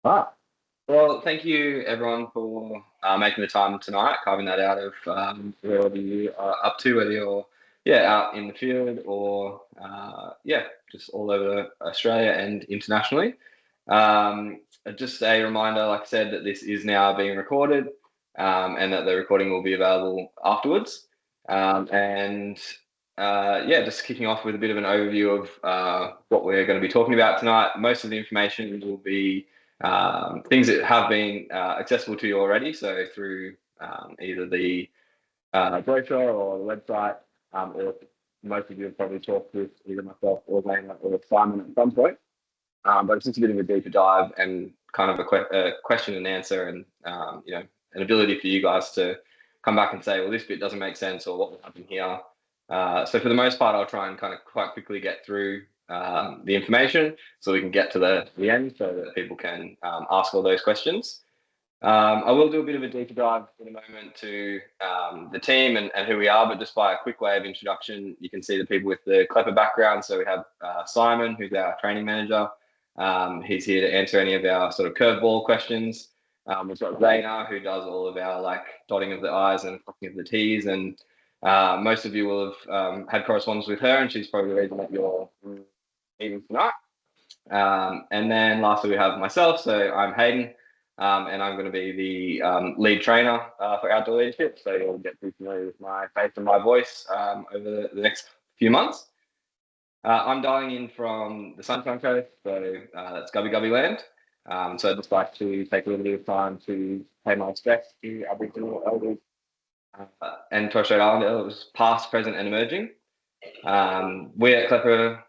Ah, well, thank you everyone for making the time tonight, carving that out of wherever you are up to, whether you're out in the field or just all over Australia and internationally. Just a reminder, like I said, that this is now being recorded and that the recording will be available afterwards. And just kicking off with a bit of an overview of what we're going to be talking about tonight. Most of the information will be things that have been accessible to you already, so through either the brochure or the website, or most of you have probably talked with either myself or Zaynah or Simon at some point. But it's just a bit of a deeper dive and kind of a question and answer, and an ability for you guys to come back and say, well, this bit doesn't make sense, or what will happen here. So for the most part, I'll try and kind of quite quickly get through the information so we can get to the end so that people can ask all those questions. I will do a bit of a deeper dive in a moment to the team and who we are, but just by a quick way of introduction, you can see the people with the Klepper background. So we have Simon, who's our training manager. He's here to answer any of our sort of curveball questions. We've got Zaynah, who does all of our dotting of the I's and crossing of the T's, and most of you will have had correspondence with her, and she's probably the reason that you're meeting tonight. And then lastly, we have myself. So I'm Hayden, and I'm going to be the lead trainer for Outdoor Leadership. So you'll get pretty familiar with my face and my voice over the next few months. I'm dialing in from the Sunshine Coast, so that's Gubby Gubby land. So I'd just like to take a little bit of time to pay my respects to Aboriginal elders and Torres Strait Islander elders, past, present, and emerging. We at Klepper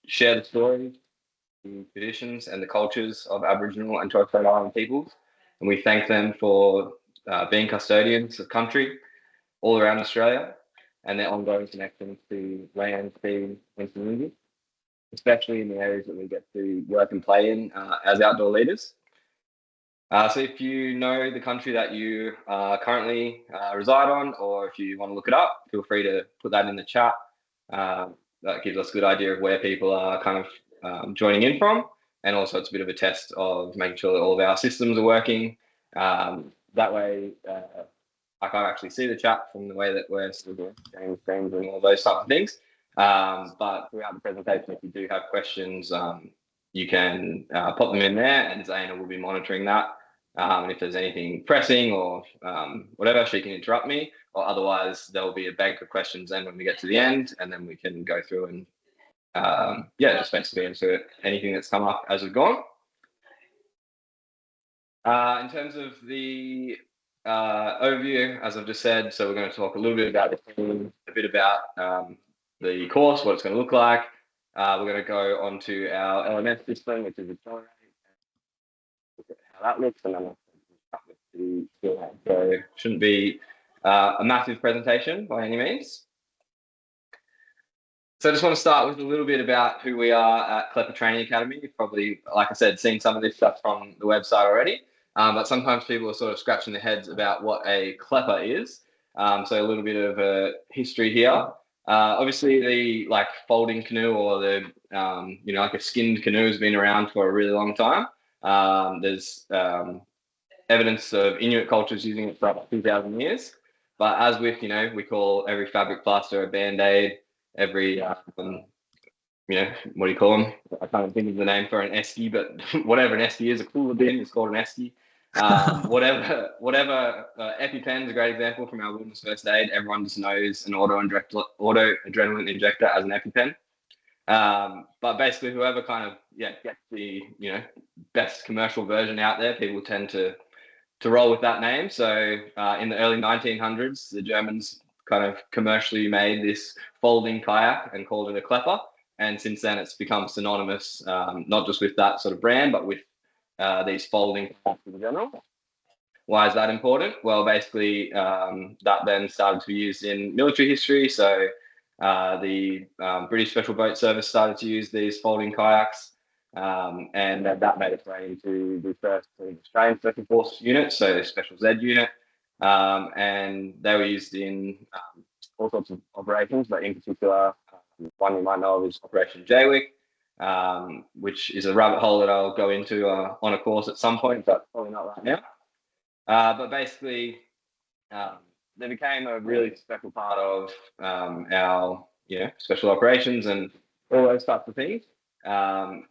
share the stories, the traditions, and the cultures of Aboriginal and Torres Strait Islander peoples, and we thank them for being custodians of country all around Australia and their ongoing connections to land, sea, and community, especially in the areas that we get to work and play in as outdoor leaders. So if you know the country that you currently reside on, or if you want to look it up, feel free to put that in the chat. That gives us a good idea of where people are kind of joining in from. And also it's a bit of a test of making sure that all of our systems are working. That way, I can't actually see the chat from the way that we're still doing sharing screens and all those types of things. But throughout the presentation, if you do have questions, you can pop them in there, and Zaynah will be monitoring that. And if there's anything pressing or whatever, she can interrupt me, or otherwise there'll be a bank of questions then when we get to the end, and then we can go through and just basically answer anything that's come up as we've gone. In terms of the overview, as I've just said, so we're going to talk a little bit about the team, a bit about the course, what it's going to look like. We're going to go on to our LMS system, which is Accelerate, look at how that looks, and then we'll start with the Q&A. So it shouldn't be a massive presentation by any means. So I just want to start with a little bit about who we are at Klepper Training Academy. You've probably, like I said, seen some of this stuff from the website already, but sometimes people are sort of scratching their heads about what a Klepper is. So a little bit of a history here. Obviously, the folding canoe or the like a skinned canoe has been around for a really long time. There's evidence of Inuit cultures using it for about 2,000 years. But as with we call every fabric plaster a band-aid. Every what do you call them? I can't think of the name for an esky, but whatever an esky is, a cooler bin is called an esky. Whatever EpiPen is a great example from our wilderness first aid. Everyone just knows an auto adrenaline injector as an EpiPen. But basically, whoever kind of gets the best commercial version out there, people tend to roll with that name. So in the early 1900s, the Germans kind of commercially made this folding kayak and called it a Klepper. And since then, it's become synonymous, not just with that sort of brand, but with these folding kayaks in general. Why is that important? Well, basically, that then started to be used in military history. So the British Special Boat Service started to use these folding kayaks. And that made its way into the first Australian Special Force unit, so Special Z unit. And they were used in all sorts of operations, but in particular, one you might know of is Operation Jaywick. which is a rabbit hole that I'll go into on a course at some point, but probably not right now. But basically, they became a really special part of our special operations and all those types of things.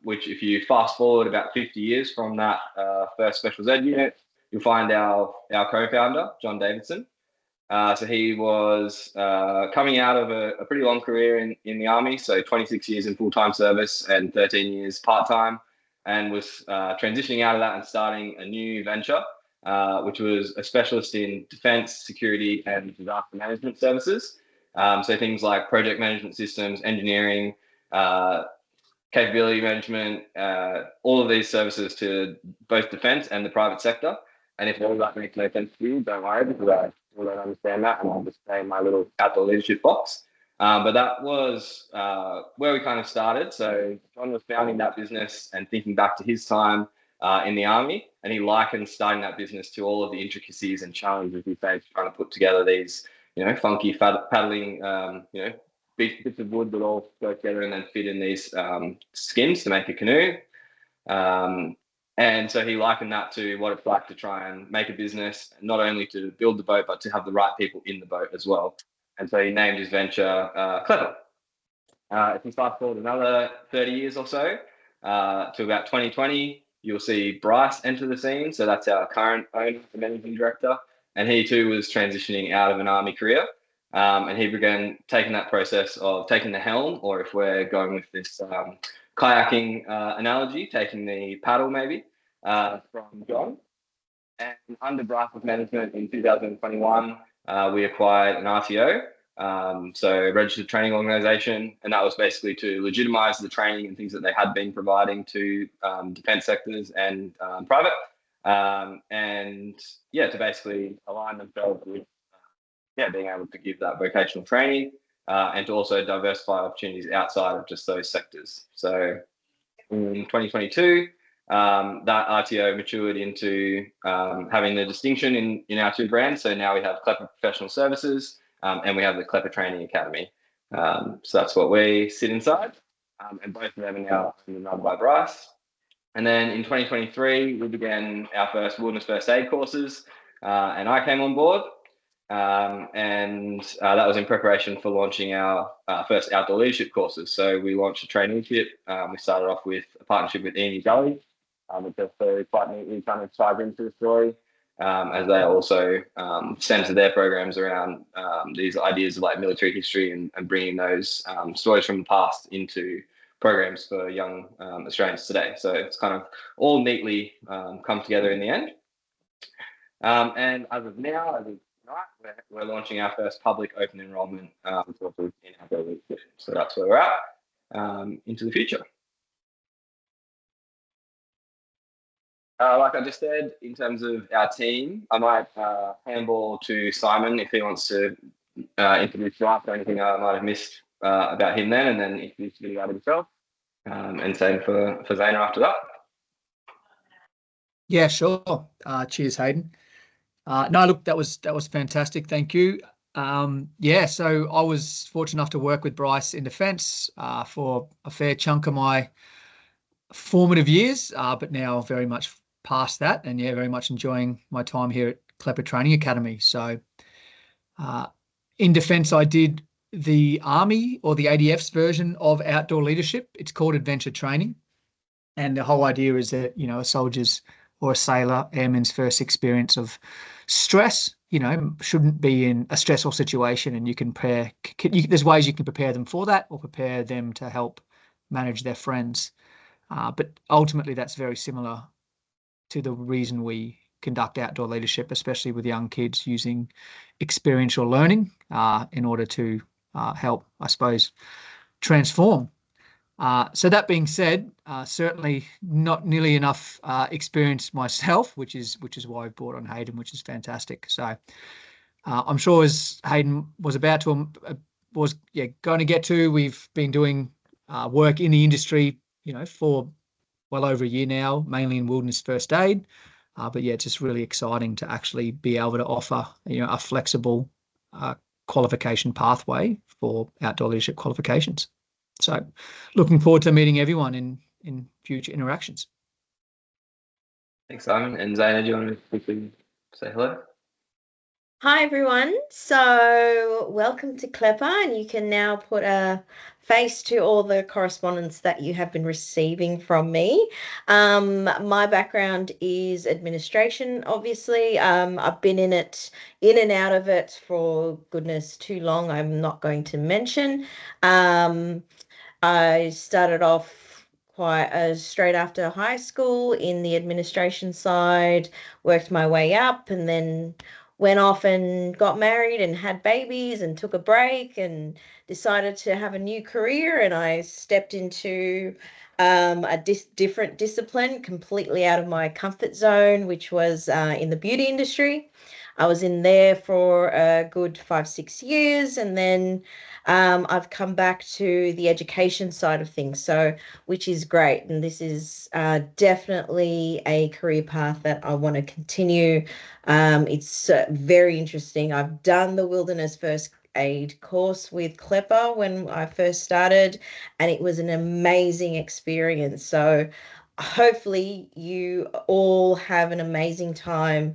Which, if you fast forward about 50 years from that first Special Ed unit, you'll find our co-founder, John Davidson. So he was coming out of a pretty long career in the Army, so 26 years in full-time service and 13 years part-time, and was transitioning out of that and starting a new venture, which was a specialist in defense, security, and disaster management services. So things like project management systems, engineering, capability management, all of these services to both defense and the private sector. And if all of that makes no sense to you, don't worry, because I still don't understand that, and I'll just stay in my little outdoor leadership box. But that was where we kind of started. So John was founding that business and thinking back to his time in the Army, and he likened starting that business to all of the intricacies and challenges he faced trying to put together these, funky paddling, bits of wood that all go together and then fit in these skins to make a canoe. And so he likened that to what it's like to try and make a business, not only to build the boat, but to have the right people in the boat as well. And so he named his venture Klepper. If we fast forward another 30 years or so to about 2020, you'll see Bryce enter the scene. So that's our current owner, the managing director. And he too was transitioning out of an Army career. And he began taking that process of taking the helm, or if we're going with this kayaking analogy, taking the paddle maybe from John. And under Bryce's management in 2021, we acquired an RTO, so Registered Training Organisation, and that was basically to legitimise the training and things that they had been providing to defence sectors and private, to basically align themselves with being able to give that vocational training and to also diversify opportunities outside of just those sectors. So in 2022, that RTO matured into having the distinction in our two brands. So now we have Klepper Professional Services and we have the Klepper Training Academy. So that's what we sit inside. And both of them are now run by Bryce. And then in 2023, we began our first wilderness first aid courses and I came on board. That was in preparation for launching our first outdoor leadership courses. So we launched a traineeship. We started off with a partnership with Amy Gully, which also quite neatly kind of ties into the story, as they also centre their programs around these ideas of like military history and bringing those stories from the past into programs for young Australians today. So it's kind of all neatly come together in the end. And as of now, we're launching our first public open enrollment courses in outdoor leadership. So that's where we're at into the future. Like I just said, in terms of our team, I might handball to Simon if he wants to introduce Bryce or anything I might have missed about him then, and then introduce a bit about himself, and same for Zaynah after that. Yeah, sure. Cheers, Hayden. No, look, that was fantastic. Thank you. So I was fortunate enough to work with Bryce in defence for a fair chunk of my formative years, but now very much past that, and very much enjoying my time here at Klepper Training Academy. So in defence, I did the Army or the ADF's version of outdoor leadership. It's called adventure training, and the whole idea is that a soldier's or a sailor, airman's first experience of stress, shouldn't be in a stressful situation, and you can there's ways you can prepare them for that or prepare them to help manage their friends. But ultimately, that's very similar to the reason we conduct outdoor leadership, especially with young kids, using experiential learning in order to help, I suppose, transform. So that being said, certainly not nearly enough experience myself, which is why I've brought on Hayden, which is fantastic. So I'm sure, as Hayden was going to get to, we've been doing work in the industry, for well over a year now, mainly in wilderness first aid. But it's just really exciting to actually be able to offer, a flexible qualification pathway for outdoor leadership qualifications. So looking forward to meeting everyone in future interactions. Thanks, Simon. And Zaynah, do you want to quickly say hello? Hi everyone. So welcome to Klepper, and you can now put a face to all the correspondence that you have been receiving from me. My background is administration, obviously. I've been in and out of it for goodness too long. I'm not going to mention. I started off quite straight after high school in the administration side, worked my way up, and then went off and got married and had babies and took a break and decided to have a new career. And I stepped into a different discipline, completely out of my comfort zone, which was in the beauty industry. I was in there for a good 5, 6 years, and then I've come back to the education side of things, so which is great. And this is definitely a career path that I want to continue. It's very interesting. I've done the wilderness first aid course with Klepper when I first started, and it was an amazing experience. So hopefully you all have an amazing time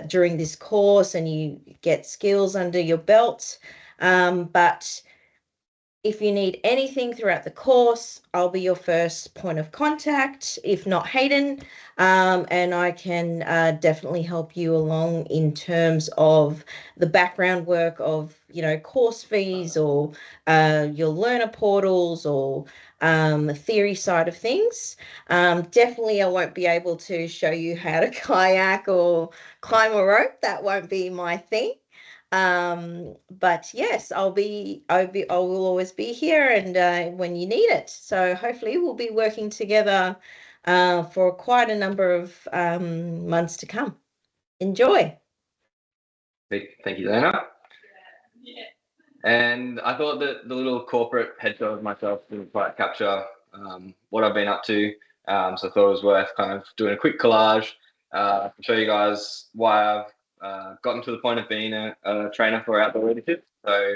during this course and you get skills under your belt. But if you need anything throughout the course, I'll be your first point of contact, if not Hayden, and I can definitely help you along in terms of the background work of, course fees or your learner portals or the theory side of things. Definitely, I won't be able to show you how to kayak or climb a rope. That won't be my thing. But yes, I will always be here, and when you need it. So hopefully we'll be working together for quite a number of months to come. Enjoy. Thank you, Zaynah. And I thought that the little corporate headshot of myself didn't quite capture what I've been up to. So I thought it was worth kind of doing a quick collage to show you guys why I've gotten to the point of being a trainer for outdoor leadership. So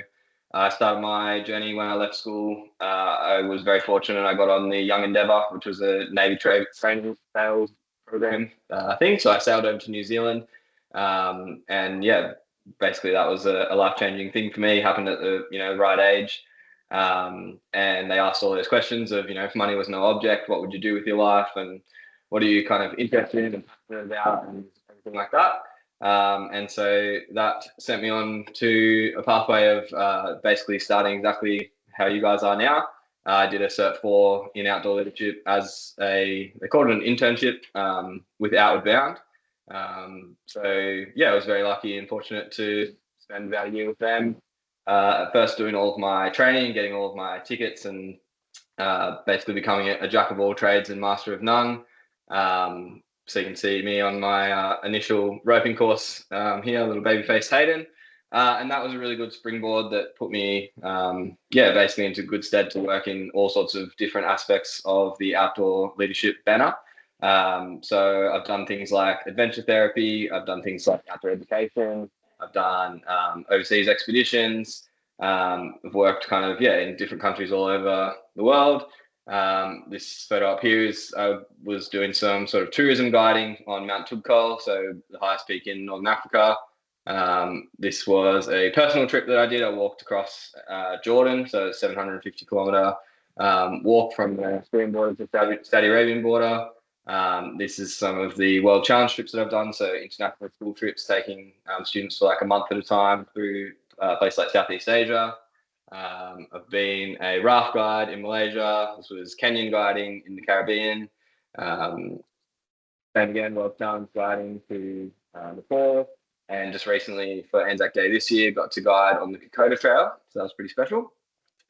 I started my journey when I left school. I was very fortunate. I got on the Young Endeavour, which was a Navy training sales program thing. So I sailed over to New Zealand. And yeah, basically that was a life-changing thing for me. Happened at the right age. And they asked all those questions of, if money was no object, what would you do with your life, and what are you kind of interested in and passionate about, and everything like that. And so that sent me on to a pathway of basically starting exactly how you guys are now. I did a CERT IV in outdoor leadership as they called it an internship with Outward Bound. So yeah, I was very lucky and fortunate to spend about a year with them. At first doing all of my training, getting all of my tickets, and basically becoming a jack of all trades and master of none. So you can see me on my initial roping course here, little baby-faced Hayden. And that was a really good springboard that put me, basically into good stead to work in all sorts of different aspects of the outdoor leadership banner. So I've done things like adventure therapy. I've done things like outdoor education. I've done overseas expeditions. I've worked kind of, in different countries all over the world. This photo up here is I was doing some sort of tourism guiding on Mount Toubkal, so the highest peak in Northern Africa. This was a personal trip that I did. I walked across Jordan, so 750-kilometer walk from the Syrian border to the Saudi Arabian border. This is some of the World Challenge trips that I've done, so international school trips, taking students for like a month at a time through a place like Southeast Asia. I've been a raft guide in Malaysia. This was canyon guiding in the Caribbean. And again, World Challenge guiding to Nepal. And just recently for Anzac Day this year, got to guide on the Kokoda Trail, so that was pretty special.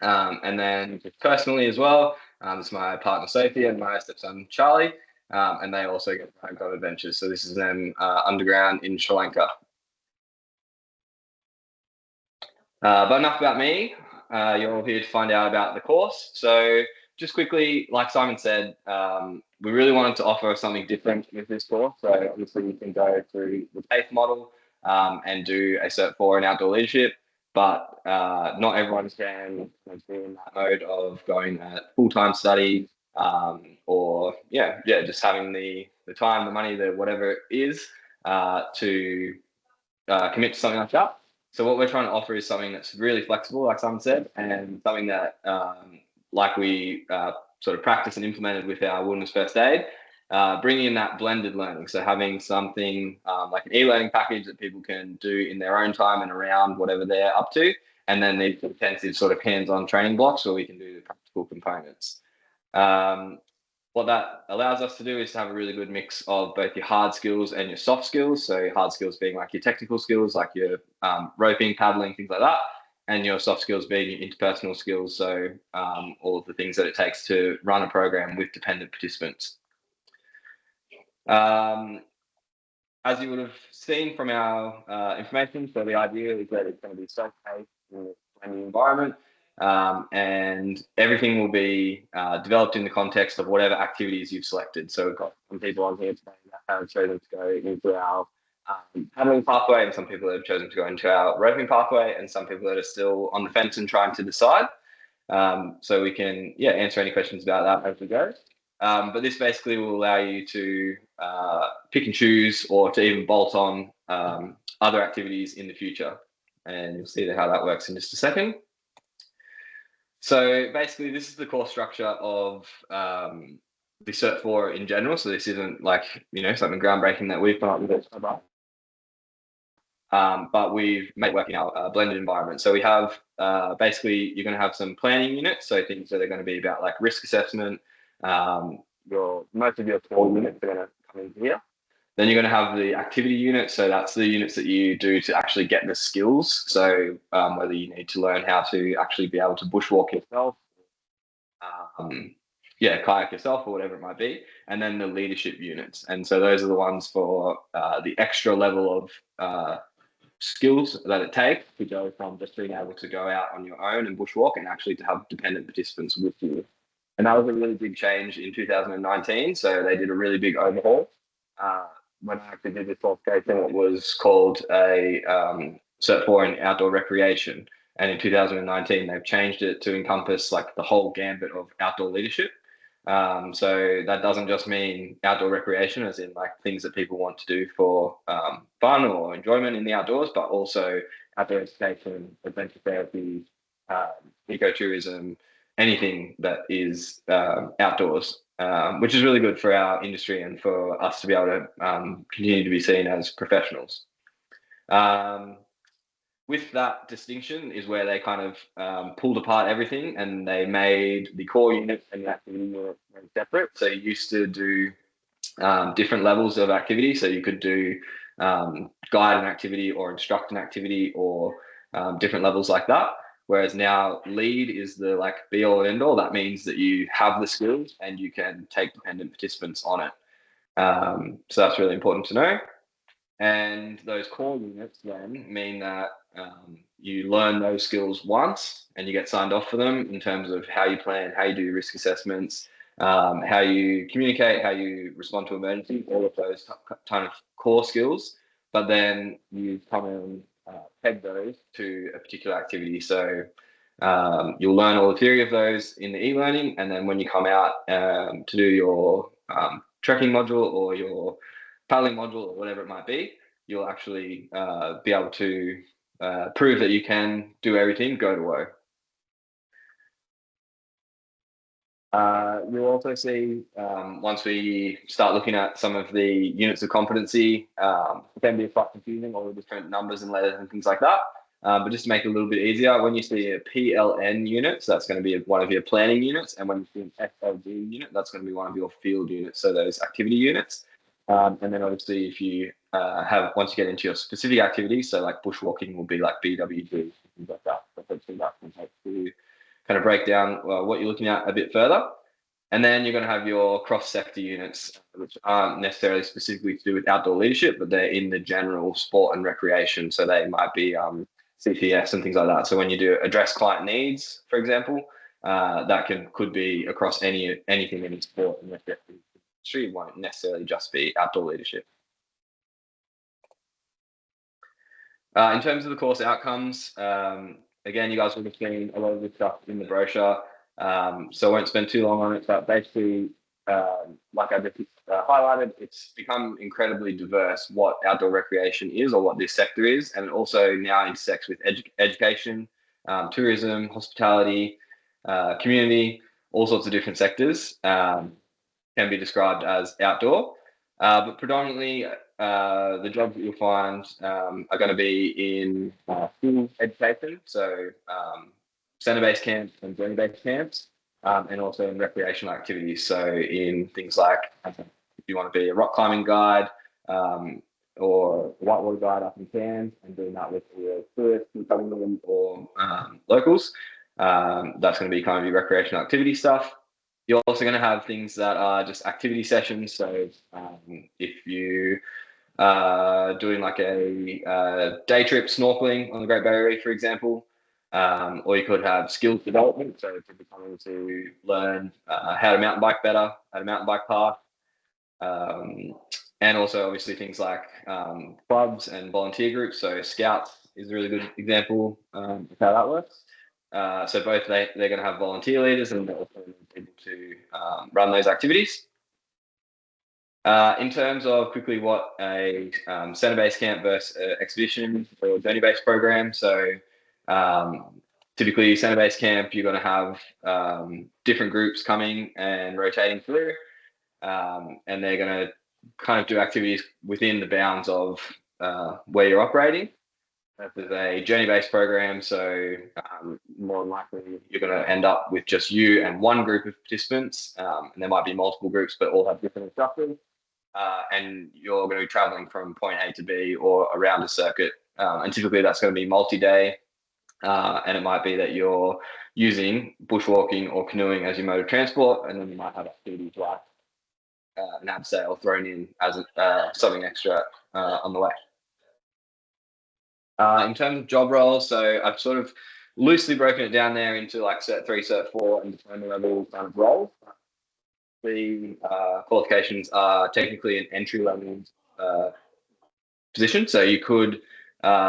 And then just personally as well, it's my partner Sophie and my stepson Charlie, and they also get to go on adventures. So this is them underground in Sri Lanka. But enough about me. You're all here to find out about the course. So just quickly, like Simon said, we really wanted to offer something different with this course. So obviously you can go through the TAFE model and do a CERT IV in outdoor leadership. but not everyone can be in that mode of going at full-time study, or just having the time, the money, the whatever it is to commit to something like that. So what we're trying to offer is something that's really flexible, like someone said, and something that like we sort of practiced and implemented with our wilderness first aid, bringing in that blended learning. So having something like an e-learning package that people can do in their own time and around whatever they're up to, and then the intensive sort of hands-on training blocks where we can do the practical components. What that allows us to do is to have a really good mix of both your hard skills and your soft skills. So your hard skills being like your technical skills, like your roping, paddling, things like that, and your soft skills being your interpersonal skills. So all of the things that it takes to run a program with dependent participants. As you would have seen from our information, so the idea is that it's going to be self-paced in the environment. And everything will be developed in the context of whatever activities you've selected. So we've got some people on here today that have chosen to go into our paddling pathway, and some people that have chosen to go into our roping pathway, and some people that are still on the fence and trying to decide. So we can answer any questions about that as we go. But this basically will allow you to pick and choose, or to even bolt on other activities in the future. And you'll see how that works in just a second. So basically, this is the core structure of the CERT IV in general. So this isn't like, something groundbreaking that we've come up with, but we've made it work in our blended environment. So we have basically, you're going to have some planning units. So things that are going to be about like risk assessment. Most of your core units are going to come in here. Then you're going to have the activity unit. So that's the units that you do to actually get the skills. So whether you need to learn how to actually be able to bushwalk yourself, kayak yourself, or whatever it might be. And then the leadership units. And so those are the ones for the extra level of skills that it takes to go from just being able to go out on your own and bushwalk, and actually to have dependent participants with you. And that was a really big change in 2019. So they did a really big overhaul. When I actually did this qualification, it was called a CERT IV in outdoor recreation. And in 2019, they've changed it to encompass like the whole gambit of outdoor leadership. So that doesn't just mean outdoor recreation, as in like things that people want to do for fun or enjoyment in the outdoors, but also outdoor education, adventure therapy, ecotourism, anything that is outdoors. Which is really good for our industry and for us to be able to continue to be seen as professionals. With that distinction is where they kind of pulled apart everything, and they made the core unit and the activity unit very separate. So you used to do different levels of activity. So you could do guide an activity or instruct an activity, or different levels like that. Whereas now lead is the like be all and end all. That means that you have the skills and you can take dependent participants on it. So that's really important to know. And those core units then mean that you learn those skills once and you get signed off for them, in terms of how you plan, how you do risk assessments, how you communicate, how you respond to emergencies, all of those kind of core skills. But then you come and peg those to a particular activity. So you'll learn all the theory of those in the e-learning, and then when you come out to do your trekking module or your paddling module or whatever it might be, you'll actually be able to prove that you can do everything, go to woe. You'll also see, once we start looking at some of the units of competency, it can be quite confusing, all the different numbers and letters and things like that. But just to make it a little bit easier, when you see a PLN unit, so that's going to be one of your planning units, and when you see an FLD unit, that's going to be one of your field units, so those activity units. And then obviously if you once you get into your specific activities, so like bushwalking will be like BWG, things like that. So hopefully that can help to kind of break down what you're looking at a bit further. And then you're going to have your cross-sector units, which aren't necessarily specifically to do with outdoor leadership, but they're in the general sport and recreation. So they might be CPS and things like that. So when you do address client needs, for example, that could be across anything in sport and recreation. It won't necessarily just be outdoor leadership. In terms of the course outcomes, again, you guys will have seen a lot of this stuff in the brochure, so I won't spend too long on it, but basically, like I just highlighted, it's become incredibly diverse what outdoor recreation is, or what this sector is, and it also now intersects with education, tourism, hospitality, community, all sorts of different sectors can be described as outdoor. But predominantly, the jobs that you'll find are going to be in school education, so centre-based camps and journey-based camps, and also in recreational activities. So in things like, if you want to be a rock climbing guide or a whitewater guide up in Cairns, and doing that with either tourists coming in or locals, that's going to be kind of your recreational activity stuff. You're also going to have things that are just activity sessions. So if you are doing like a day trip snorkeling on the Great Barrier Reef, for example, or you could have skills development. So if you're coming to learn how to mountain bike better at a mountain bike park, and also obviously things like clubs and volunteer groups. So Scouts is a really good example of how that works. So both they're going to have volunteer leaders, and they're also people to run those activities. In terms of quickly what a centre-based camp versus expedition or journey-based program. So typically centre-based camp, you're going to have different groups coming and rotating through, and they're going to kind of do activities within the bounds of where you're operating. If there's a journey-based program, so more than likely you're going to end up with just you and one group of participants, and there might be multiple groups, but all have different instructors, and you're going to be traveling from point A to B or around a circuit, and typically that's going to be multi-day, and it might be that you're using bushwalking or canoeing as your mode of transport, and then you might have activities like an abseil thrown in as something extra on the way. In terms of job roles, so I've sort of loosely broken it down there into like CERT 3, CERT 4, and diploma level kind of roles. The qualifications are technically an entry-level position, so you could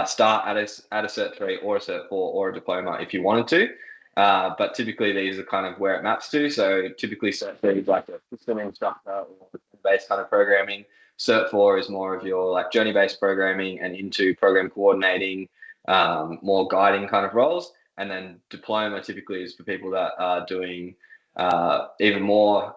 start at a CERT 3 or a CERT 4 or a diploma if you wanted to, but typically these are kind of where it maps to. So typically CERT 3 is like a system instructor or based kind of programming. CERT 4 is more of your like journey-based programming and into program coordinating, more guiding kind of roles. And then diploma typically is for people that are doing even more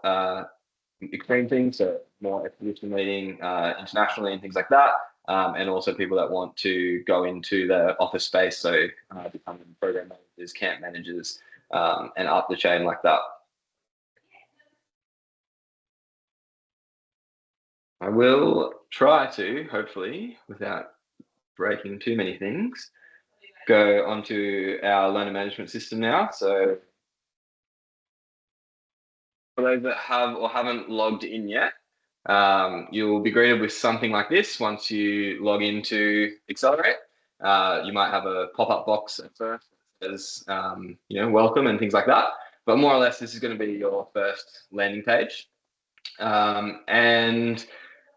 extreme things, so more expedition leading internationally and things like that. And also people that want to go into the office space, so becoming program managers, camp managers, and up the chain like that. I will try to, hopefully, without breaking too many things, go onto our learner management system now. So for those that have or haven't logged in yet, you'll be greeted with something like this once you log into Accelerate. You might have a pop-up box at first that says, welcome and things like that. But more or less, this is going to be your first landing page. And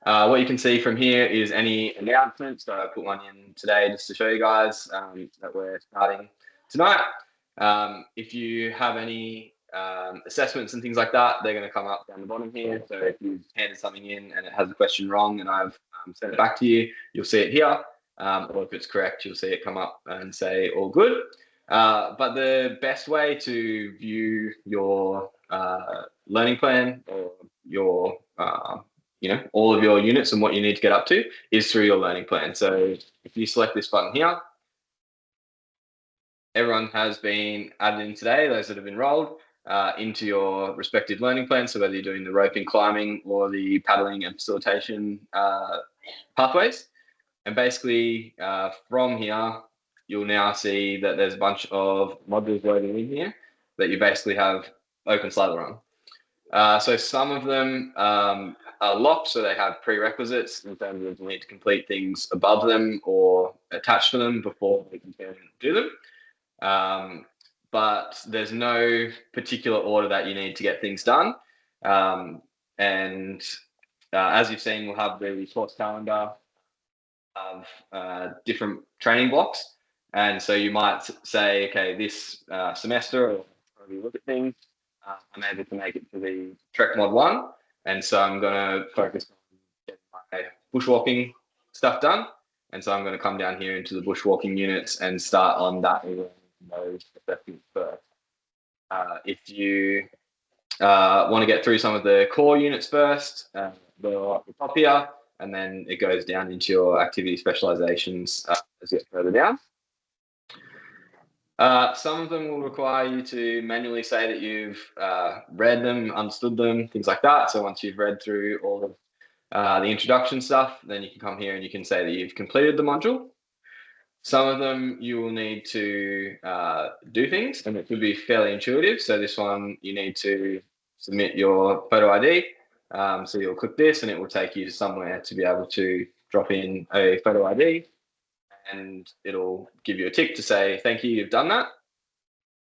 what you can see from here is any announcements. So I put one in today just to show you guys that we're starting tonight. If you have any assessments and things like that, they're going to come up down the bottom here. So if you've handed something in and it has a question wrong and I've sent it back to you, you'll see it here. Or if it's correct, you'll see it come up and say all good. But the best way to view your learning plan or your all of your units and what you need to get up to is through your learning plan. So if you select this button here, everyone has been added in today, those that have enrolled, into your respective learning plan. So whether you're doing the roping, climbing, or the paddling and facilitation pathways. And basically from here, you'll now see that there's a bunch of modules loading in here that you basically have open slather on. So some of them are locked, so they have prerequisites in terms of you need to complete things above them or attached to them before you can do them. But there's no particular order that you need to get things done. And as you've seen, we'll have the course calendar have different training blocks. And so you might say, okay, this semester, or however you look at things, I'm able to make it to the Trek Mod 1. And so I'm going to focus on getting my bushwalking stuff done. And so I'm going to come down here into the bushwalking units and start on that, those assessments first. If you want to get through some of the core units first, they're at the top here, and then it goes down into your activity specializations as you get further down. Some of them will require you to manually say that you've read them, understood them, things like that. So once you've read through all of the introduction stuff, then you can come here and you can say that you've completed the module. Some of them you will need to do things, and it could be fairly intuitive. So this one, you need to submit your photo ID. So you'll click this and it will take you to somewhere to be able to drop in a photo ID, and it'll give you a tick to say, thank you, you've done that.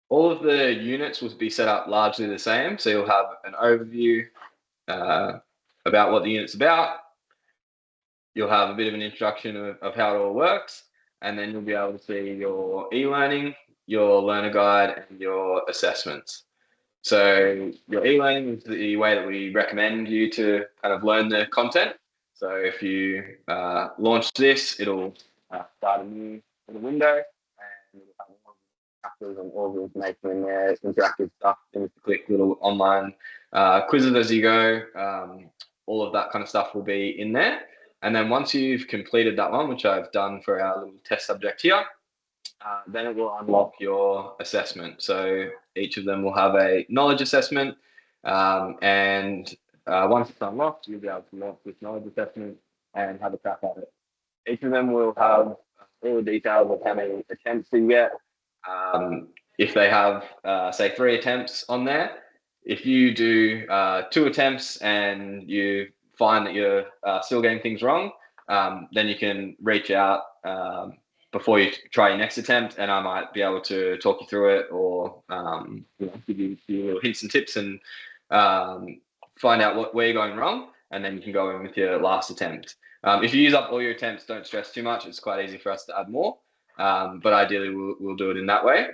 All of the units will be set up largely the same. So you'll have an overview about what the unit's about. You'll have a bit of an introduction of how it all works. And then you'll be able to see your e-learning, your learner guide, and your assessments. So your e-learning is the way that we recommend you to kind of learn the content. So if you launch this, it'll start a new little window, and it'll have all the information in there, interactive stuff, things to click, little online quizzes as you go. All of that kind of stuff will be in there. And then once you've completed that one, which I've done for our little test subject here, then it will unlock your assessment. So each of them will have a knowledge assessment, and once it's unlocked, you'll be able to launch this knowledge assessment and have a crack at it. Each of them will have all the details of how many attempts you get. If they have, say, 3 attempts on there, if you do 2 attempts and you find that you're still getting things wrong, then you can reach out before you try your next attempt, and I might be able to talk you through it, or give you little hints and tips and find out where you're going wrong, and then you can go in with your last attempt. If you use up all your attempts, don't stress too much. It's quite easy for us to add more, but ideally we'll do it in that way.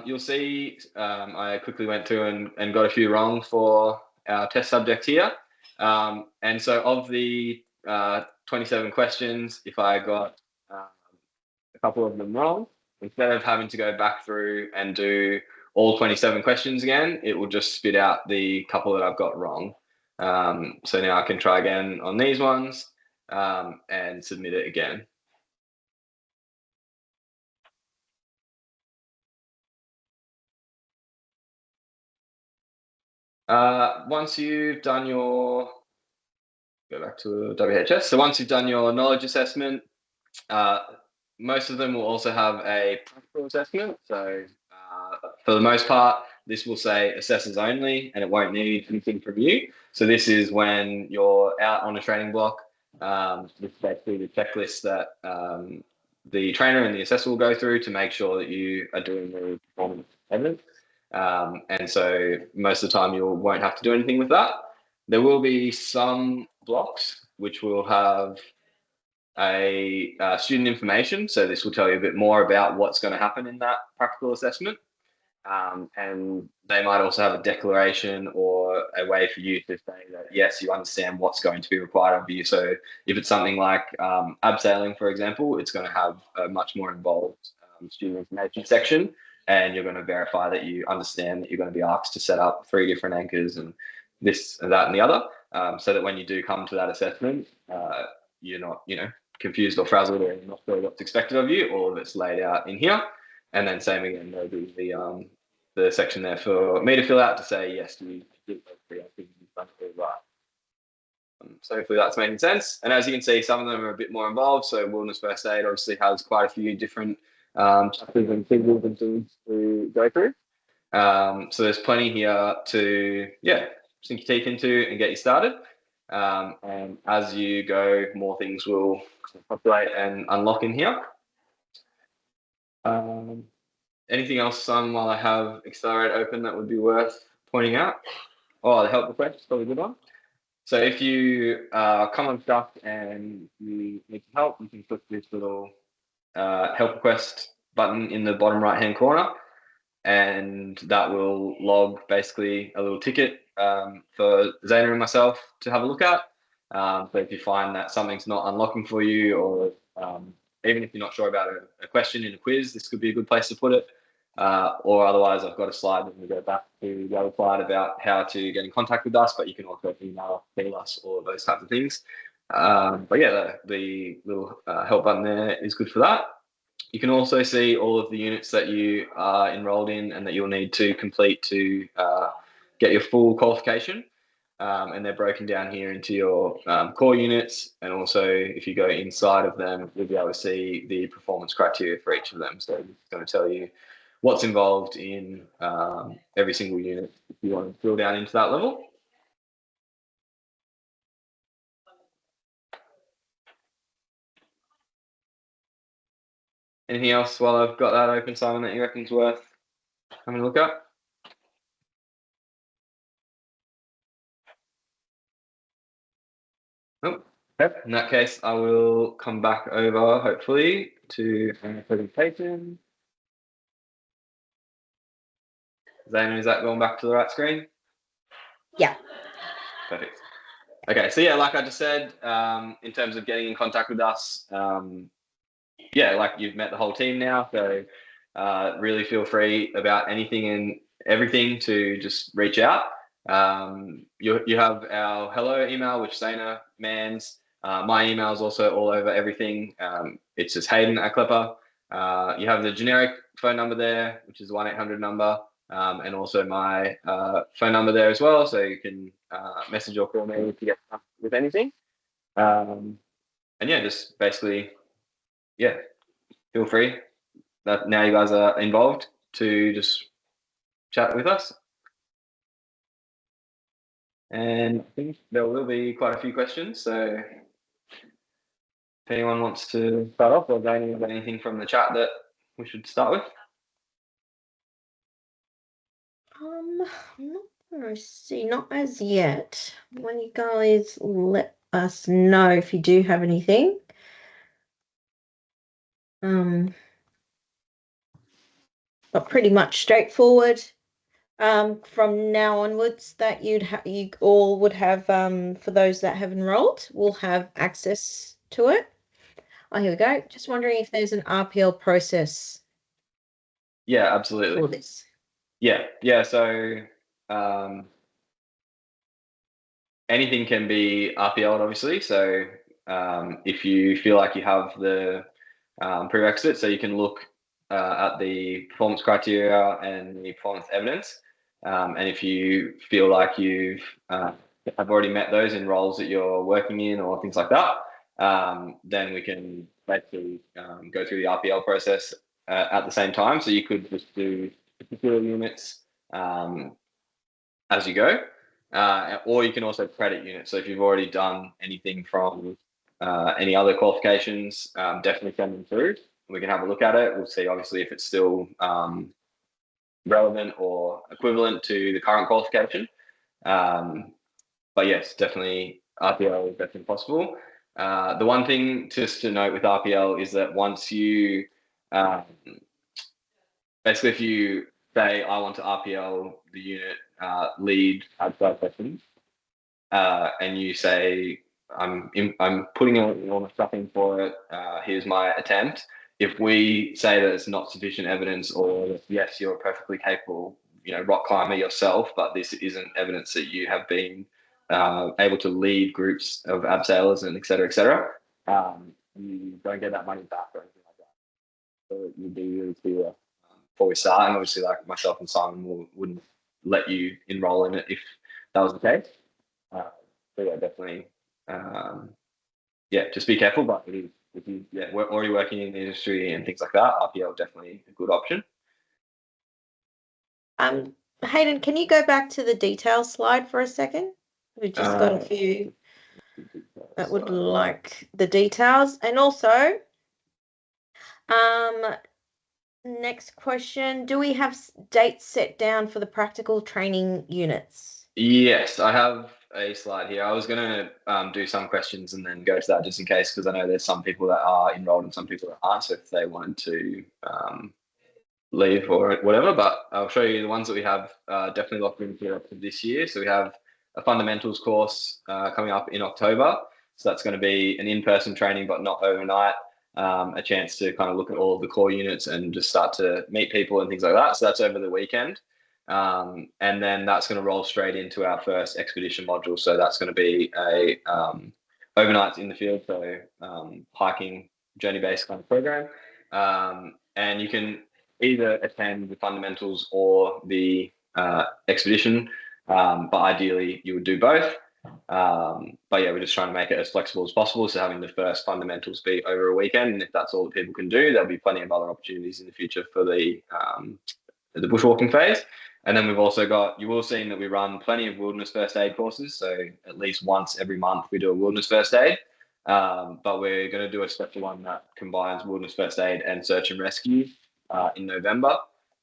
You'll see I quickly went through and got a few wrong for our test subject here. And so of the 27 questions, if I got a couple of them wrong, instead of having to go back through and do all 27 questions again, it will just spit out the couple that I've got wrong. So now I can try again on these ones and submit it again. Once you've done your, go back to WHS. So once you've done your knowledge assessment, most of them will also have a practical assessment. So for the most part, this will say assessors only, and it won't need anything from you. So this is when you're out on a training block. This is basically the checklist that the trainer and the assessor will go through to make sure that you are doing the performance evidence. And so most of the time you won't have to do anything with that. There will be some blocks which will have a student information. So this will tell you a bit more about what's going to happen in that practical assessment. And they might also have a declaration or a way for you to say that, yes, you understand what's going to be required of you. So if it's something like abseiling, for example, it's going to have a much more involved student information section, and you're going to verify that you understand that you're going to be asked to set up 3 different anchors and this and that and the other, so that when you do come to that assessment, you're not, confused or frazzled or not sure what's expected of you. All of it's laid out in here. And then same again, there'll be the section there for me to fill out to say, yes, you did those 3 activities, right. So hopefully that's making sense. And as you can see, some of them are a bit more involved. So Wilderness First Aid obviously has quite a few different chapters and things and things to go through. So there's plenty here to, sink your teeth into and get you started. And as you go, more things will populate and unlock in here. Anything else while I have Accelerate open that would be worth pointing out? Oh, the help request is probably a good one. So if you come unstuck and you need some help, you can click this little help request button in the bottom right-hand corner, and that will log basically a little ticket for Zaynah and myself to have a look at. So if you find that something's not unlocking for you, or even if you're not sure about a question in a quiz, this could be a good place to put it. Or otherwise, I've got a slide that will go back to the other slide about how to get in contact with us, but you can also email, call us, all of those types of things. But yeah, the little help button there is good for that. You can also see all of the units that you are enrolled in and that you'll need to complete to get your full qualification. And they're broken down here into your core units. And also, if you go inside of them, you'll be able to see the performance criteria for each of them. So it's going to tell you what's involved in every single unit if you want to drill down into that level. Anything else while I've got that open, Simon, that you reckon's worth having a look at? Nope. Okay. In that case, I will come back over, hopefully, to the presentation. Zaynah, is that going back to the right screen? Yeah. Perfect. Okay, so yeah, like I just said, in terms of getting in contact with us, yeah, like you've met the whole team now, so really feel free about anything and everything to just reach out. You have our hello email, which Zaynah mans. My email is also all over everything. It's just Hayden at Klepper. You have the generic phone number there, which is the 1-800 number, and also my phone number there as well, so you can message or call me to get with anything. And yeah, just basically, yeah, feel free that now you guys are involved to just chat with us. And I think there will be quite a few questions. So if anyone wants to start off, or Zaynah, got anything from the chat that we should start with? I'm not gonna see, not as yet. When you guys let us know if you do have anything. But pretty much straightforward. From now onwards, that you all would have, for those that have enrolled, will have access to it. Oh, here we go. Just wondering if there's an RPL process Yeah, absolutely. for this. Yeah. So anything can be RPL'd, obviously. So if you feel like you have the prerequisites, so you can look at the performance criteria and the performance evidence. And if you feel like you've have already met those in roles that you're working in or things like that, then we can basically go through the RPL process at the same time. So you could just do particular units as you go, or you can also credit units. So if you've already done anything from any other qualifications, definitely send them through. We can have a look at it. We'll see, obviously, if it's still relevant or equivalent to the current qualification. But yes, definitely RPL is definitely possible. The one thing just to note with RPL is that once you, basically if you say, I want to RPL the unit lead outside sessions, and you say, I'm putting all my stuff in for it, here's my attempt. If we say that it's not sufficient evidence, or that, yes, you're a perfectly capable, rock climber yourself, but this isn't evidence that you have been able to lead groups of abseilers and et cetera, you don't get that money back or anything like that. So you'd be really clear before we start. And obviously, like myself and Simon wouldn't let you enroll in it if that was the case. So yeah, definitely, just be careful. But if we're already working in the industry and things like that, RPL definitely a good option. Hayden, can you go back to the details slide for a second? We've just got a few that would like the details. And also, next question, do we have dates set down for the practical training units? Yes, I have a slide here. I was going to do some questions and then go to that just in case, because I know there's some people that are enrolled and some people that aren't. So if they wanted to leave or whatever, but I'll show you the ones that we have definitely locked in for this year. So we have a fundamentals course coming up in October. So that's going to be an in-person training, but not overnight. A chance to kind of look at all of the core units and just start to meet people and things like that. So that's over the weekend. And then that's going to roll straight into our first expedition module. So that's going to be a overnights in the field, so hiking journey-based kind of program. And you can either attend the fundamentals or the expedition, but ideally you would do both. But yeah, we're just trying to make it as flexible as possible. So having the first fundamentals be over a weekend, and if that's all that people can do, there'll be plenty of other opportunities in the future for the bushwalking phase. And then we've also got, you will have seen that we run plenty of wilderness first aid courses. So at least once every month we do a wilderness first aid. But we're going to do a special one that combines wilderness first aid and search and rescue in November.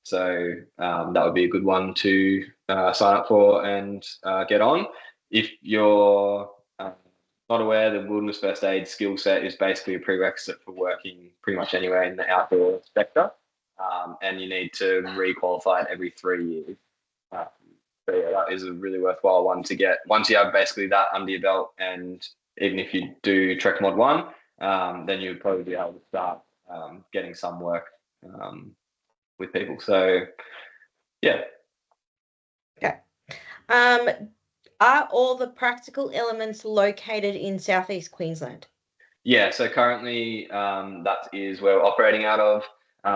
So that would be a good one to sign up for and get on. If you're not aware, the wilderness first aid skill set is basically a prerequisite for working pretty much anywhere in the outdoor sector. And you need to re-qualify it every 3 years. So yeah, that is a really worthwhile one to get. Once you have basically that under your belt, and even if you do Trek Mod 1, then you'd probably be able to start getting some work with people. So yeah. Okay. Are all the practical elements located in Southeast Queensland? Yeah, so currently that is where we're operating out of.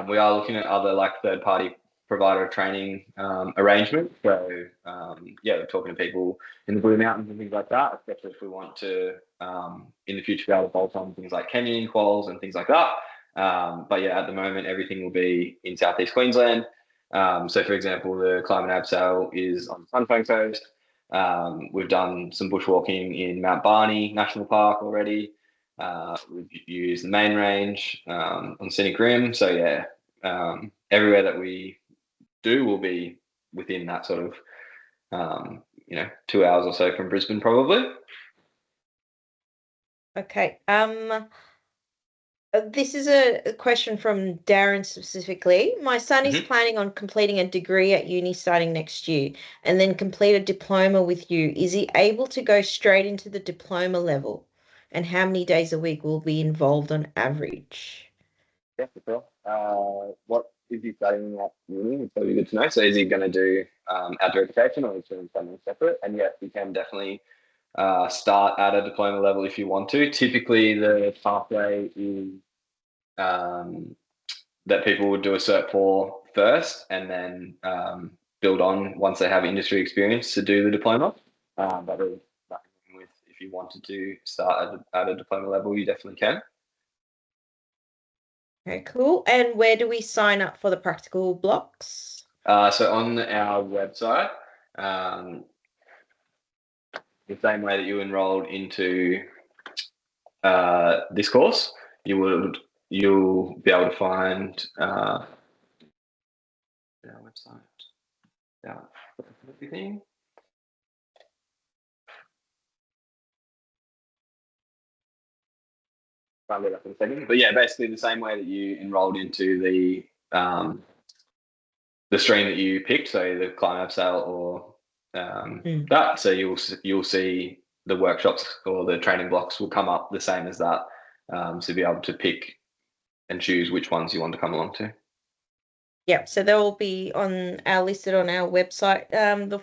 We are looking at other like third-party provider of training arrangements. So yeah, we're talking to people in the Blue Mountains and things like that, especially if we want to in the future be able to bolt on things like canyoning quals and things like that. But yeah, at the moment, everything will be in Southeast Queensland. So for example, the Climate Abseil is on the Sunshine Coast. We've done some bushwalking in Mount Barney National Park already. We've used the main range on Scenic Rim. So yeah, everywhere that we do will be within that sort of 2 hours or so from Brisbane probably. Okay. This is a question from Darren specifically. My son is planning on completing a degree at uni starting next year and then complete a diploma with you. Is he able to go straight into the diploma level? And how many days a week will be involved on average? Yeah, for sure. What is he studying at uni? It's probably good to know. So is he going to do outdoor education, or is he doing something separate? And yes, you can definitely start at a diploma level if you want to. Typically, the pathway is that people would do a CERT IV first and then build on once they have industry experience to do the diploma. But there's nothing with, if you wanted to start at a diploma level, you definitely can. Okay, cool. And where do we sign up for the practical blocks? So on our website, the same way that you enrolled into this course, you'll be able to find our website. Yeah, everything. Find it up in a second. But yeah, basically the same way that you enrolled into the stream that you picked, so the Climb Abseil or that. So you'll see the workshops or the training blocks will come up the same as that. So be able to pick and choose which ones you want to come along to. Yep, so they'll be listed on our website.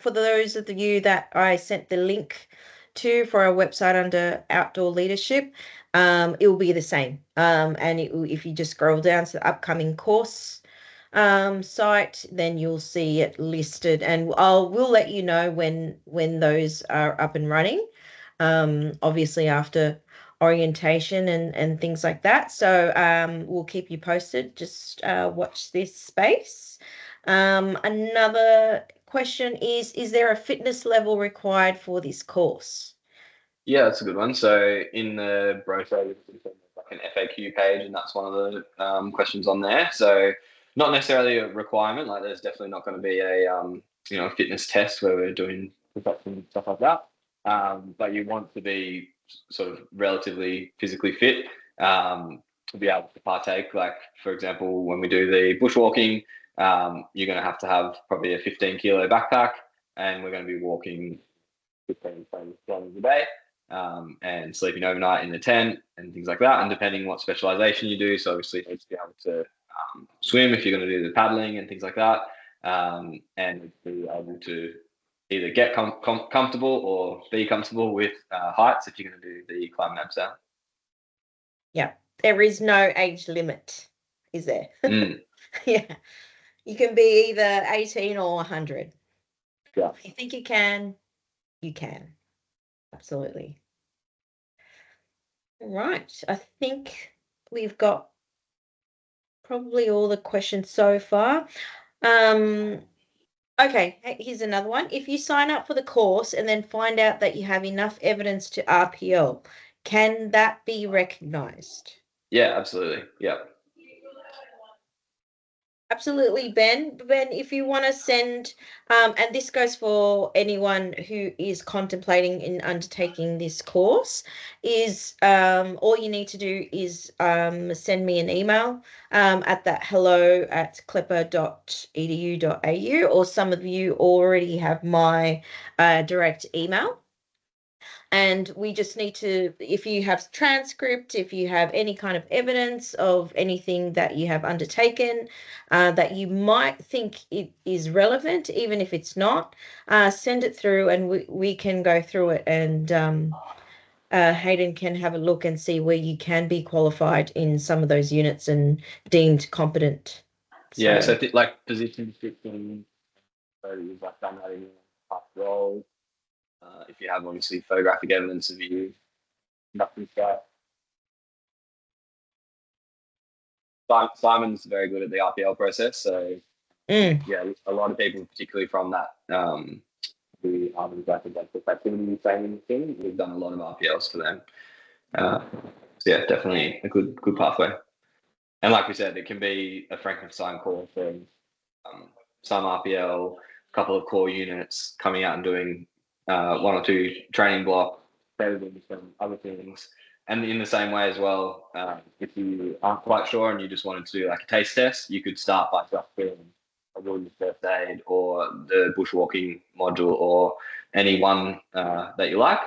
For those of you that I sent the link to for our website under Outdoor Leadership, it will be the same. And if you just scroll down to the upcoming course site, then you'll see it listed, and we'll let you know when those are up and running. Obviously after orientation and things like that. So we'll keep you posted. Just watch this space. Another question is there a fitness level required for this course? Yeah, that's a good one. So in the brochure, there's like an FAQ page, and that's one of the questions on there. So not necessarily a requirement. Like there's definitely not going to be a fitness test where we're doing push-ups and stuff like that. but you want to be sort of relatively physically fit to be able to partake. Like, for example, when we do the bushwalking, you're going to have probably a 15 kilo backpack, and we're going to be walking 15 kilometers a day, and sleeping overnight in the tent and things like that. And depending what specialization you do, so obviously you need to be able to swim if you're going to do the paddling and things like that, and be able to either get comfortable or be comfortable with heights if you're going to do the climb maps down. Yeah, there is no age limit, is there? Yeah, you can be either 18 or 100. Yeah. If you think you can, you can. Absolutely. All right. I think we've got probably all the questions so far. Okay, here's another one. If you sign up for the course and then find out that you have enough evidence to RPL, can that be recognized? Yeah, absolutely. Yeah. Absolutely, Ben. Ben, if you want to send, and this goes for anyone who is contemplating in undertaking this course, is all you need to do is send me an email at that hello@klepper.edu.au, or some of you already have my direct email. And we just need to, if you have transcript, if you have any kind of evidence of anything that you have undertaken that you might think it is relevant, even if it's not, send it through and we can go through it, and Hayden can have a look and see where you can be qualified in some of those units and deemed competent. Yeah, so like position description, so you've like done that in your past roles. If you have obviously photographic evidence of you conducting stuff. Simon's very good at the RPL process, so yeah, a lot of people, particularly from that the Army Rapid Activity training thing, we've done a lot of RPLs for them. So yeah, definitely a good pathway. And like we said, it can be a Frankenstein course for some RPL, a couple of core units coming out and doing 1 or 2 training blocks, doing some other things. And in the same way as well, if you aren't quite sure and you just wanted to do like a taste test, you could start by just doing a wilderness first aid or the bushwalking module or any one that you like.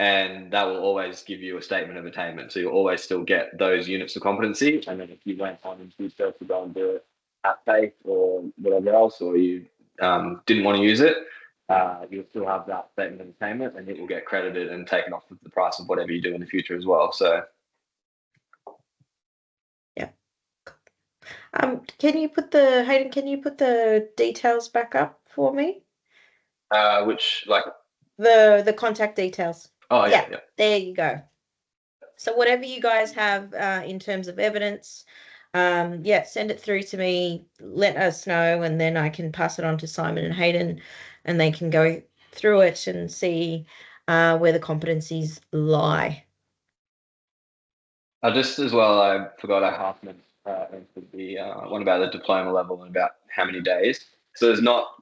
And that will always give you a statement of attainment. So you'll always still get those units of competency. And then if you went on in future to go and do it at faith or whatever else, or you didn't want to use it, you'll still have that statement of attainment, and it will get credited and taken off of the price of whatever you do in the future as well. So, yeah. Can you put the details back up for me? Which, like the contact details? Oh yeah. There you go. So whatever you guys have in terms of evidence, send it through to me, let us know, and then I can pass it on to Simon and Hayden, and they can go through it and see where the competencies lie. Just as well, I forgot I half answered the one about the diploma level and about how many days. So there's not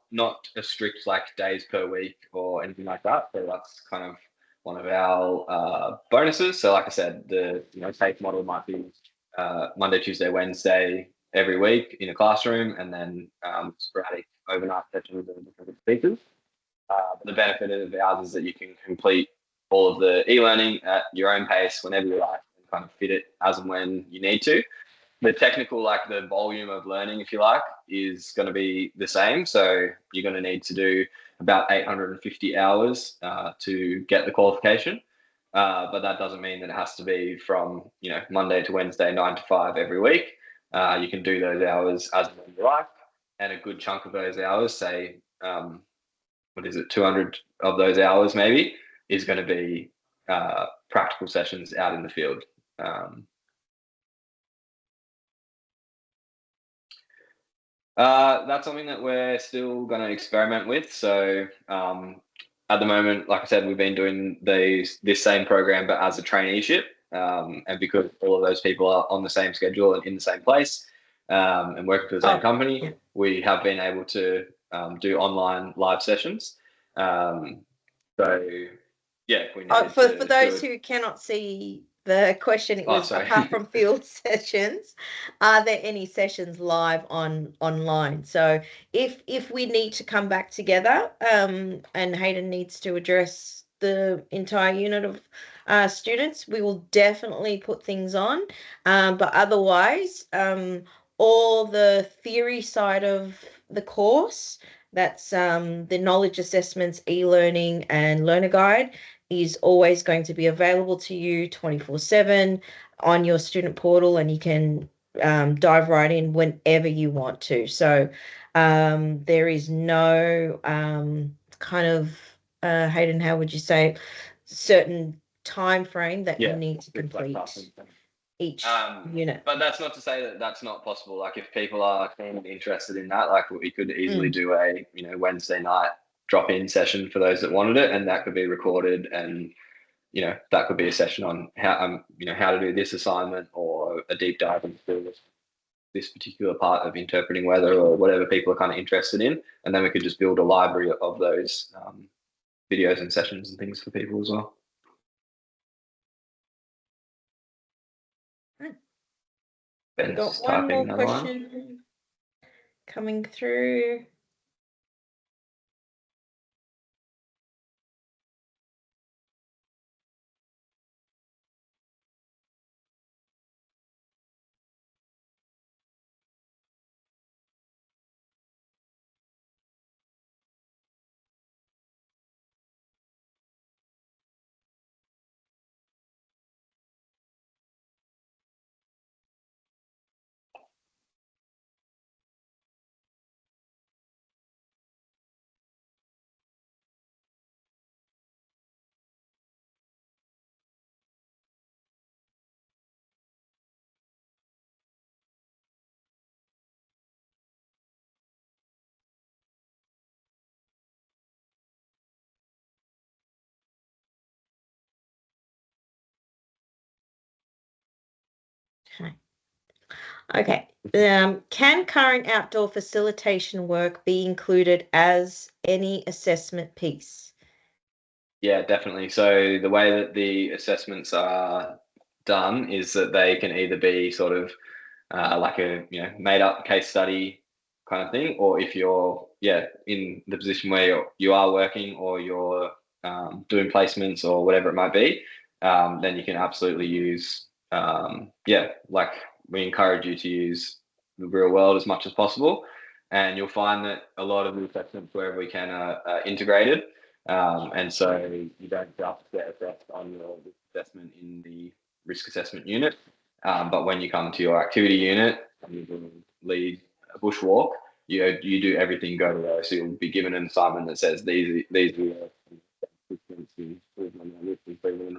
a strict like days per week or anything like that. So that's kind of one of our bonuses. So like I said, the TAFE model might be Monday, Tuesday, Wednesday every week in a classroom, and then sporadic overnight sessions of different speakers. But the benefit of ours is that you can complete all of the e-learning at your own pace whenever you like, and kind of fit it as and when you need to. The technical, like the volume of learning, if you like, is going to be the same. So you're going to need to do about 850 hours to get the qualification. But that doesn't mean that it has to be from Monday to Wednesday, 9 to 5 every week. You can do those hours as and when you like, and a good chunk of those hours, say 200 of those hours maybe, is going to be practical sessions out in the field. That's something that we're still going to experiment with. So at the moment, like I said, we've been doing this same program, but as a traineeship. And because all of those people are on the same schedule and in the same place and working for the same company, we have been able to do online live sessions. So Yeah, if we needed For to those do it. who cannot see the question, it was sorry. apart from field sessions, are there any sessions live online? So if we need to come back together, and Hayden needs to address the entire unit of students, we will definitely put things on. But otherwise, all the theory side of the course, that's the knowledge assessments, e-learning, and learner guide, is always going to be available to you 24/7 on your student portal, and you can dive right in whenever you want to. So there is no kind of Hayden, how would you say, certain time frame that you need to complete each unit. But that's not to say that that's not possible. Like if people are keen and interested in that, like we could easily do a Wednesday night drop-in session for those that wanted it, and that could be recorded, and that could be a session on how how to do this assignment, or a deep dive into this particular part of interpreting weather, or whatever people are kind of interested in, and then we could just build a library of those videos and sessions and things for people as well. We've got one more question coming through. Okay. Can current outdoor facilitation work be included as any assessment piece? Yeah, definitely. So the way that the assessments are done is that they can either be sort of like a made up case study kind of thing, or if you're in the position where you are working, or you're doing placements or whatever it might be, then you can absolutely use like we encourage you to use the real world as much as possible, and you'll find that a lot of the assessments wherever we can are integrated, and so you don't just get assessed on your assessment in the risk assessment unit. But when you come to your activity unit and you lead a bushwalk, you do everything go to go. So you'll be given an assignment that says these are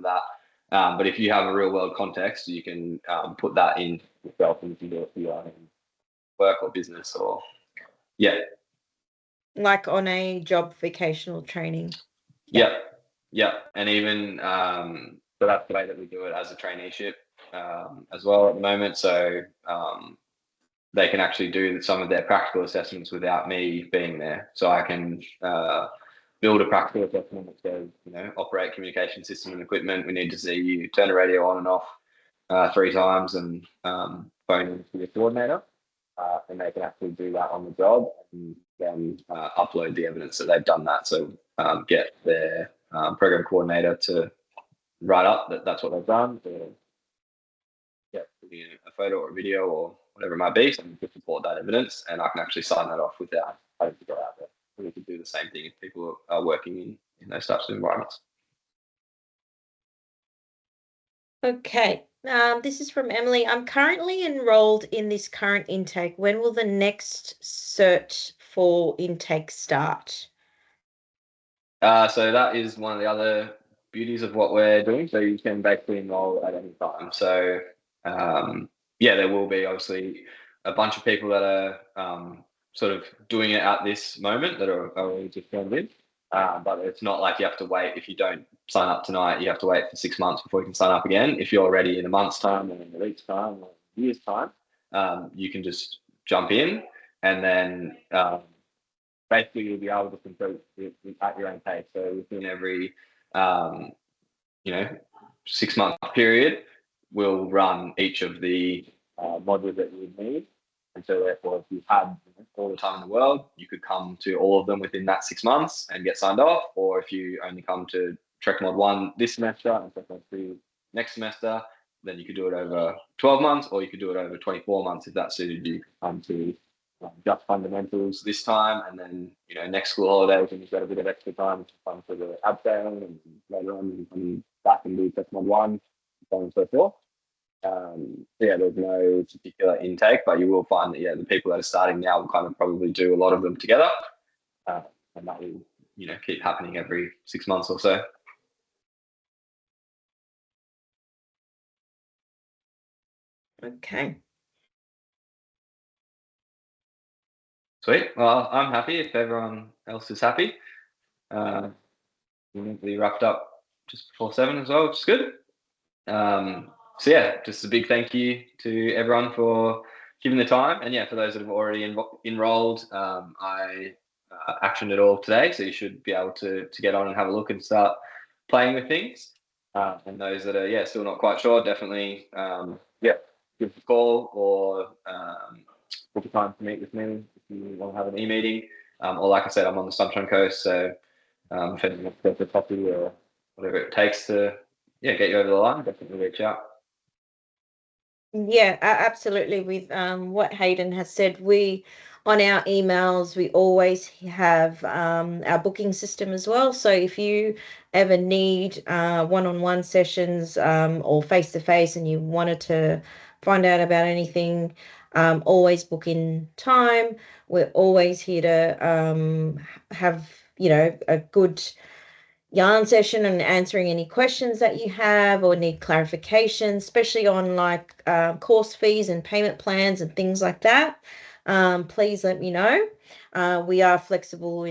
that. But if you have a real world context, you can put that in yourself, and you can do it for your own work or business, or like on a job vocational training. Yeah. And even so that's the way that we do it as a traineeship as well at the moment. So they can actually do some of their practical assessments without me being there. So I can build a practical assessment that says, operate communication system and equipment. We need to see you turn a radio on and off 3 times, and phone into your coordinator. And they can actually do that on the job, and then upload the evidence that they've done that. So get their program coordinator to write up that that's what they've done. A photo or a video or whatever it might be, so to support that evidence, and I can actually sign that off without having to go out there. And we can do the same thing if people are working in those types of environments. Okay. This is from Emily. I'm currently enrolled in this current intake. When will the next CERT for intake start? So that is one of the other beauties of what we're doing. So you can basically enroll at any time. So there will be obviously a bunch of people that are sort of doing it at this moment that are already just joined in. But it's not like you have to wait. If you don't sign up tonight, you have to wait for 6 months before you can sign up again. If you're ready in a month's time, or in a week's time, or a year's time, you can just jump in, and then basically you'll be able to complete it at your own pace. So within every 6-month period, we'll run each of the modules that you would need. And so therefore, if you had all the time in the world, you could come to all of them within that 6 months and get signed off. Or if you only come to Trek Mod 1 this semester and Trek Mod 2 next semester, then you could do it over 12 months, or you could do it over 24 months if that suited you. Come to just fundamentals this time, and then next school holidays when you've got a bit of extra time to come to the abseiling, and later on you come back and do Trek Mod 1, so on and so forth. There's no particular intake, but you will find that the people that are starting now will kind of probably do a lot of them together, and that will keep happening every 6 months or so. Okay. Sweet. Well, I'm happy if everyone else is happy. We wrapped up just before 7 as well, which is good. Just a big thank you to everyone for giving the time, and for those that have already enrolled, I actioned it all today, so you should be able to get on and have a look and start playing with things. And those that are still not quite sure, definitely give us a call or book a time to meet with me if you want to have an e-meeting. Or like I said, I'm on the Sunshine Coast, so if anyone wants a copy or whatever it takes to get you over the line, definitely reach out. Yeah, absolutely. With what Hayden has said, on our emails, we always have our booking system as well. So if you ever need one-on-one sessions or face-to-face and you wanted to find out about anything, always book in time. We're always here to have, a good yarn session and answering any questions that you have or need clarification, especially on course fees and payment plans and things like that. Please let me know. We are flexible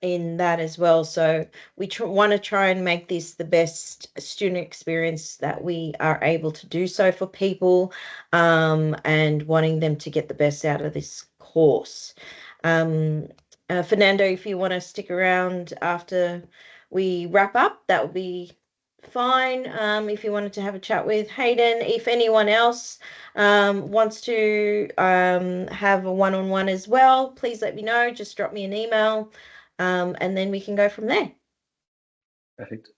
in that as well. So we want to try and make this the best student experience that we are able to do so for people, and wanting them to get the best out of this course. Fernando, if you want to stick around after we wrap up, that would be fine. If you wanted to have a chat with Hayden, if anyone else wants to have a one-on-one as well, please let me know. Just drop me an email, and then we can go from there. Perfect.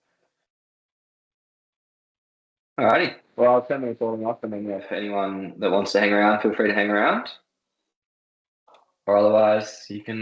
Alrighty. Well, I'll turn the recording off, and then if anyone that wants to hang around, feel free to hang around. Or otherwise, you can